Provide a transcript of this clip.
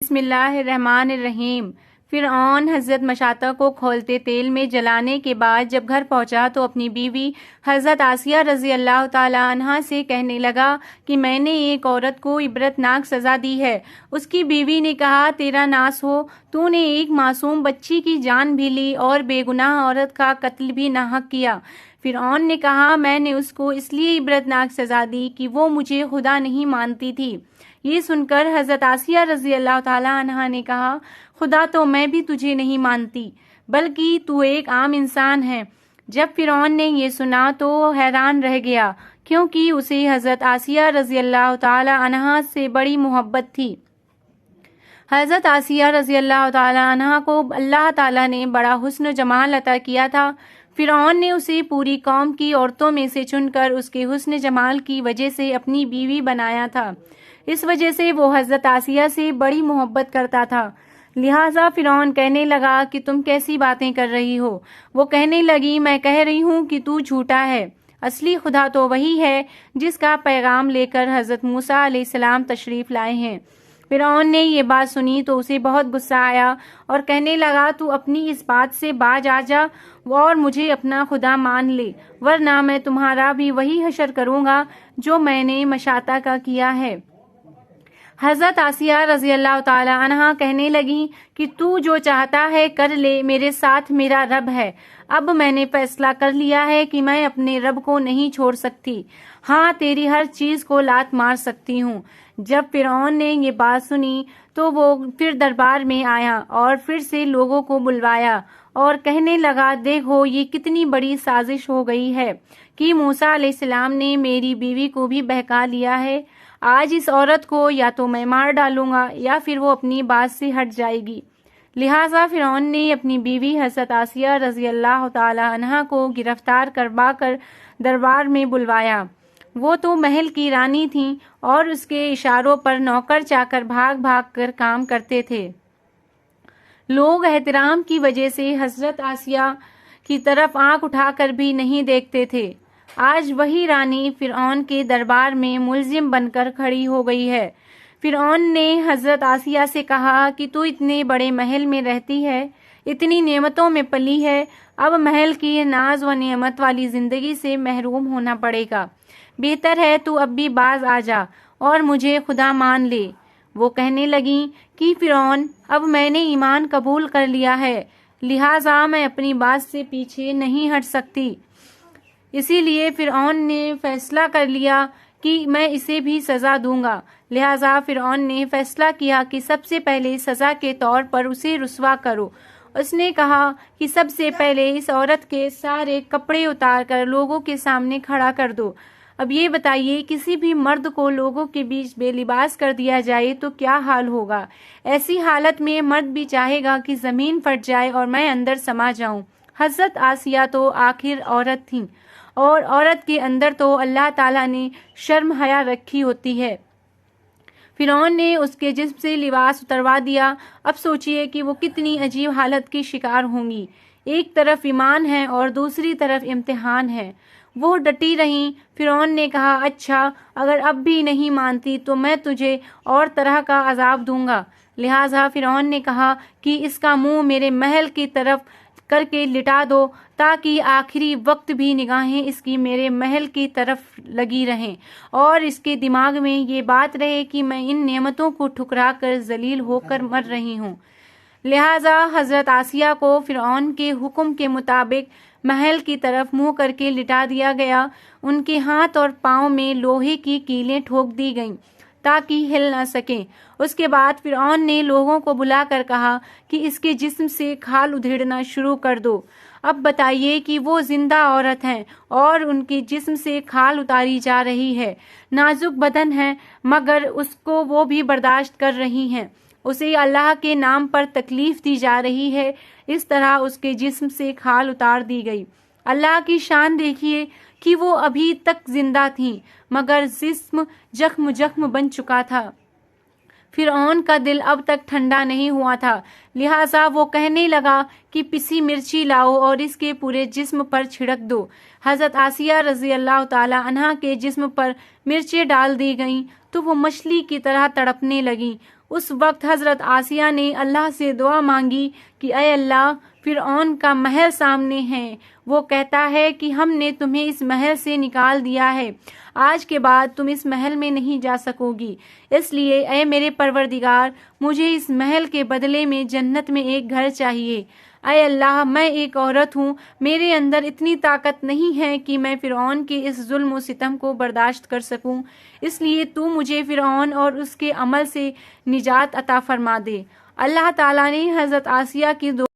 بسم اللہ الرحمن الرحیم۔ فرعون حضرت مشاطہ کو کھولتے تیل میں جلانے کے بعد جب گھر پہنچا تو اپنی بیوی حضرت آسیہ رضی اللہ تعالی عنہا سے کہنے لگا کہ میں نے ایک عورت کو عبرتناک سزا دی ہے۔ اس کی بیوی نے کہا، تیرا ناس ہو، تو نے ایک معصوم بچی کی جان بھی لی اور بے گناہ عورت کا قتل بھی ناحق کیا۔ فرعون نے کہا، میں نے اس کو اس لیے عبرتناک سزا دی کہ وہ مجھے خدا نہیں مانتی تھی۔ یہ سن کر حضرت آسیہ رضی اللہ تعالی عنہا نے کہا، خدا تو میں بھی تجھے نہیں مانتی، بلکہ تو ایک عام انسان ہے۔ جب فرعون نے یہ سنا تو حیران رہ گیا، کیونکہ اسے حضرت آسیہ رضی اللہ تعالی عنہا سے بڑی محبت تھی۔ حضرت آسیہ رضی اللہ تعالی عنہا کو اللہ تعالی نے بڑا حسن و جمال عطا کیا تھا۔ فرعون نے اسے پوری قوم کی عورتوں میں سے چن کر اس کے حسن جمال کی وجہ سے اپنی بیوی بنایا تھا۔ اس وجہ سے وہ حضرت آسیہ سے بڑی محبت کرتا تھا۔ لہٰذا فرعون کہنے لگا کہ تم کیسی باتیں کر رہی ہو؟ وہ کہنے لگی، میں کہہ رہی ہوں کہ تو جھوٹا ہے، اصلی خدا تو وہی ہے جس کا پیغام لے کر حضرت موسیٰ علیہ السلام تشریف لائے ہیں۔ فرعون نے یہ بات سنی تو اسے بہت غصہ آیا اور کہنے لگا، تو اپنی اس بات سے باز آ جا اور مجھے اپنا خدا مان لے، ورنہ میں تمہارا بھی وہی حشر کروں گا جو میں نے مشاطہ کا کیا ہے۔ حضرت آسیہ رضی اللہ تعالی عنہا کہنے لگیں کہ تو جو چاہتا ہے کر لے، میرے ساتھ میرا رب ہے۔ اب میں نے فیصلہ کر لیا ہے کہ میں اپنے رب کو نہیں چھوڑ سکتی، ہاں تیری ہر چیز کو لات مار سکتی ہوں۔ جب فرعون نے یہ بات سنی تو وہ پھر دربار میں آیا اور پھر سے لوگوں کو بلوایا اور کہنے لگا، دیکھو یہ کتنی بڑی سازش ہو گئی ہے کہ موسیٰ علیہ السلام نے میری بیوی کو بھی بہکا لیا ہے۔ آج اس عورت کو یا تو میں مار ڈالوں گا یا پھر وہ اپنی بات سے ہٹ جائے گی۔ لہٰذا فرعون نے اپنی بیوی حضرت آسیہ رضی اللہ تعالی عنہا کو گرفتار کروا کر دربار میں بلوایا۔ وہ تو محل کی رانی تھیں اور اس کے اشاروں پر نوکر چاکر بھاگ بھاگ کر کام کرتے تھے۔ لوگ احترام کی وجہ سے حضرت آسیہ کی طرف آنکھ اٹھا کر بھی نہیں دیکھتے تھے۔ آج وہی رانی فرعون کے دربار میں ملزم بن کر کھڑی ہو گئی ہے۔ فرعون نے حضرت آسیہ سے کہا کہ تو اتنے بڑے محل میں رہتی ہے، اتنی نعمتوں میں پلی ہے، اب محل کی ناز و نعمت والی زندگی سے محروم ہونا پڑے گا۔ بہتر ہے تو اب بھی باز آ جا اور مجھے خدا مان لے۔ وہ کہنے لگیں کہ فرعون، اب میں نے ایمان قبول کر لیا ہے، لہٰذا میں اپنی بات سے پیچھے نہیں ہٹ سکتی۔ اسی لیے فرعون نے فیصلہ کر لیا کہ میں اسے بھی سزا دوں گا۔ لہٰذا فرعون نے فیصلہ کیا کہ سب سے پہلے سزا کے طور پر اسے رسوا کرو۔ اس نے کہا کہ سب سے پہلے اس عورت کے سارے کپڑے اتار کر لوگوں کے سامنے کھڑا کر دو۔ اب یہ بتائیے، کسی بھی مرد کو لوگوں کے بیچ بے لباس کر دیا جائے تو کیا حال ہوگا؟ ایسی حالت میں مرد بھی چاہے گا کہ زمین پھٹ جائے اور میں اندر سما جاؤں۔ حضرت آسیہ تو آخر عورت تھیں، اور عورت کے اندر تو اللہ تعالیٰ نے شرم حیا رکھی ہوتی ہے۔ فرعون نے اس کے جسم سے لباس اتروا دیا۔ اب سوچئے کہ وہ کتنی عجیب حالت کی شکار ہوں گی۔ ایک طرف ایمان ہے اور دوسری طرف امتحان ہے۔ وہ ڈٹی رہیں۔ فرعون نے کہا، اچھا اگر اب بھی نہیں مانتی تو میں تجھے اور طرح کا عذاب دوں گا۔ لہٰذا فرعون نے کہا کہ اس کا منہ میرے محل کی طرف کر کے لٹا دو تاکہ آخری وقت بھی نگاہیں اس کی میرے محل کی طرف لگی رہیں اور اس کے دماغ میں یہ بات رہے کہ میں ان نعمتوں کو ٹھکرا کر ذلیل ہو کر مر رہی ہوں۔ لہٰذا حضرت آسیہ کو فرعون کے حکم کے مطابق محل کی طرف منہ کر کے لٹا دیا گیا۔ ان کے ہاتھ اور پاؤں میں لوہے کی کیلیں ٹھوک دی گئیں تاکہ ہل نہ سکیں۔ اس کے بعد فرعون نے لوگوں کو بلا کر کہا کہ اس کے جسم سے کھال ادھیڑنا شروع کر دو۔ اب بتائیے کہ وہ زندہ عورت ہیں اور ان کے جسم سے کھال اتاری جا رہی ہے، نازک بدن ہے مگر اس کو وہ بھی برداشت کر رہی ہیں۔ اسے اللہ کے نام پر تکلیف دی جا رہی ہے، اس طرح اس کے جسم سے کھال اتار دی گئی۔ اللہ کی شان دیکھیے کہ وہ ابھی تک زندہ تھیں مگر جسم زخم زخم بن چکا تھا۔ فرعون کا دل اب تک ٹھنڈا نہیں ہوا تھا، لہٰذا وہ کہنے لگا کہ پسی مرچی لاؤ اور اس کے پورے جسم پر چھڑک دو۔ حضرت آسیہ رضی اللہ تعالی عنہا کے جسم پر مرچیں ڈال دی گئیں تو وہ مچھلی کی طرح تڑپنے لگیں۔ اس وقت حضرت آسیہ نے اللہ سے دعا مانگی کہ اے اللہ، فرعون کا محل سامنے ہے، وہ کہتا ہے کہ ہم نے تمہیں اس محل سے نکال دیا ہے، آج کے بعد تم اس محل میں نہیں جا سکو گی، اس لیے اے میرے پروردگار، مجھے اس محل کے بدلے میں جنت میں ایک گھر چاہیے۔ اے اللہ، میں ایک عورت ہوں، میرے اندر اتنی طاقت نہیں ہے کہ میں فرعون کے اس ظلم و ستم کو برداشت کر سکوں، اس لیے تو مجھے فرعون اور اس کے عمل سے نجات عطا فرما دے۔ اللہ تعالیٰ نے حضرت آسیہ کی